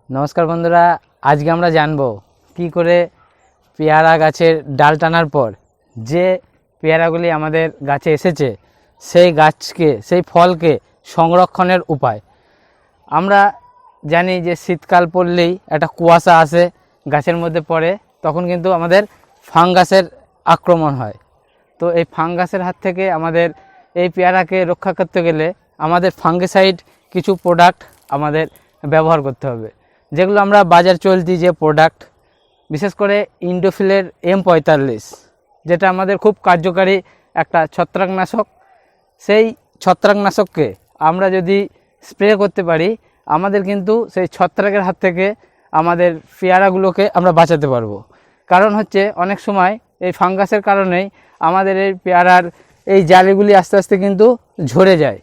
नमस्कार बंधुरा आज के আমরা জানবো কি করে পেয়ারা গাছের ডাল টানার পর যে পেয়ারাগুলি আমাদের গাছে এসেছে সেই গাছকে সেই ফলকে সংরক্ষণের উপায়। আমরা জানি যে শীতকাল পড়লেই একটা কুয়াশা আসে গাছের মধ্যে পড়ে, তখন কিন্তু আমাদের ফাঙ্গাসের আক্রমণ হয়। তো এই ফাঙ্গাসের হাত থেকে আমাদের এই পেয়ারাকে রক্ষা করতে গেলে আমাদের ফাঙ্গিসাইড কিছু প্রোডাক্ট আমাদের ব্যবহার করতে হবে, যেগুলো আমরা বাজার চলতি যে প্রোডাক্ট, বিশেষ করে ইন্ডোফিলের M45, যেটা আমাদের খুব কার্যকারী একটা ছত্রাকনাশক। সেই ছত্রাকনাশককে আমরা যদি স্প্রে করতে পারি, আমাদের কিন্তু সেই ছত্রাকের হাত থেকে আমাদের পেয়ারাগুলোকে আমরা বাঁচাতে পারবো। কারণ হচ্ছে অনেক সময় এই ফাঙ্গাসের কারণেই আমাদের এই পেয়ারার এই জালিগুলি আস্তে আস্তে কিন্তু ঝরে যায়।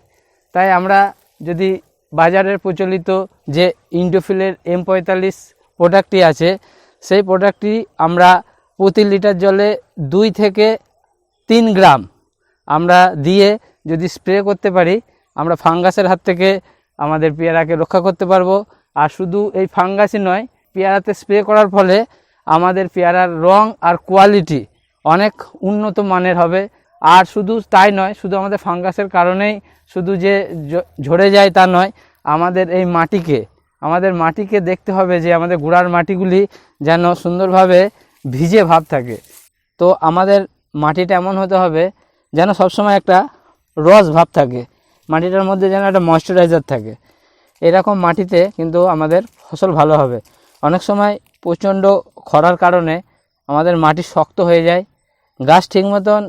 তাই আমরা যদি বাজারের প্রচলিত যে ইন্ডোফিলের M45 প্রোডাক্টটি আছে, সেই প্রোডাক্টটি আমরা প্রতি লিটার জলে 2 থেকে 3 গ্রাম আমরা দিয়ে যদি স্প্রে করতে পারি, আমরা ফাঙ্গাসের হাত থেকে আমাদের পেয়ারাকে রক্ষা করতে পারবো। আর শুধু এই ফাঙ্গাসই নয়, পেয়ারাতে স্প্রে করার ফলে আমাদের পেয়ারার রং আর কোয়ালিটি অনেক উন্নত মানের হবে। আর শুধু তাই নয়, শুধু আমাদের ফাঙ্গাসের কারণেই শুধু যে ঝরে যায় তা নয়, আমাদের এই মাটিকে দেখতে হবে যে আমাদের গোড়ার মাটিগুলি যেন সুন্দরভাবে ভিজে ভাব থাকে। তো আমাদের মাটিটা এমন হতে হবে যেন সবসময় একটা রস ভাব থাকে, মাটিটার মধ্যে যেন একটা ময়েশ্চারাইজার থাকে। এরকম মাটিতে কিন্তু আমাদের ফসল ভালো হবে। অনেক সময় প্রচণ্ড খরার কারণে আমাদের মাটি শক্ত হয়ে যায়, গাছ ঠিক মতন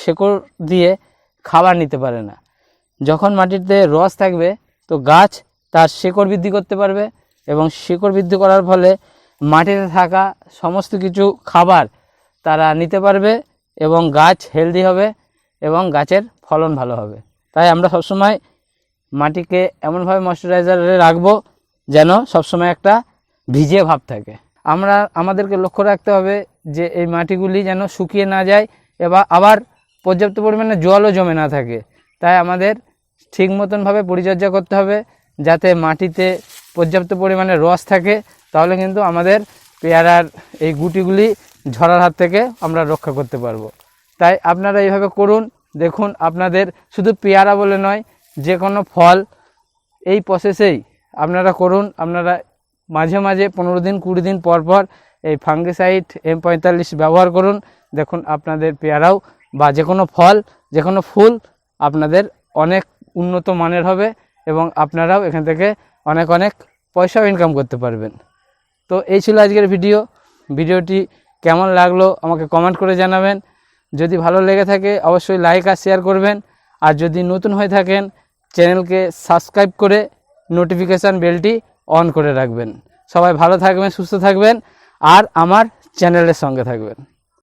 শেকড় দিয়ে খাবার নিতে পারে না। যখন মাটিতে রস থাকবে তো গাছ তার শেকড় বৃদ্ধি করতে পারবে, এবং শেকড় বৃদ্ধি করার ফলে মাটিতে থাকা সমস্ত কিছু খাবার তারা নিতে পারবে, এবং গাছ হেলদি হবে এবং গাছের ফলন ভালো হবে। তাই আমরা সবসময় মাটিকে এমনভাবে ময়েশ্চারাইজারে রাখবো যেন সবসময় একটা ভিজে ভাব থাকে। আমাদেরকে লক্ষ্য রাখতে হবে যে এই মাটিগুলি যেন শুকিয়ে না যায়, এবং আবার পর্যাপ্ত পরিমাণে জলও জমে না থাকে। তাই আমাদের ঠিক মতনভাবে পরিচর্যা করতে হবে যাতে মাটিতে পর্যাপ্ত পরিমাণে রস থাকে, তাহলে কিন্তু আমাদের পেয়ারার এই গুটিগুলি ঝরার হাত থেকে আমরা রক্ষা করতে পারবো। তাই আপনারা এইভাবে করুন, দেখুন আপনাদের শুধু পেয়ারা বলে নয়, যে কোনো ফল এই প্রসেসেই আপনারা করুন। আপনারা মাঝে মাঝে 15 দিন 20 দিন পর পর এই ফাঙ্গিসাইড M45 ব্যবহার করুন। দেখুন আপনাদের পেয়ারাও বা যে কোনো ফল, যে কোনো ফুল আপনাদের অনেক উন্নত মানের হবে, এবং আপনারাও এখান থেকে অনেক অনেক পয়সাও ইনকাম করতে পারবেন। তো এই ছিল আজকের ভিডিওটি কেমন লাগলো আমাকে কমেন্ট করে জানাবেন। যদি ভালো লেগে থাকে অবশ্যই লাইক আর শেয়ার করবেন, আর যদি নতুন হয়ে থাকেন চ্যানেলকে সাবস্ক্রাইব করে নোটিফিকেশান বেলটি অন করে রাখবেন। সবাই ভালো থাকবেন, সুস্থ থাকবেন, আর আমার চ্যানেলের সঙ্গে থাকবেন।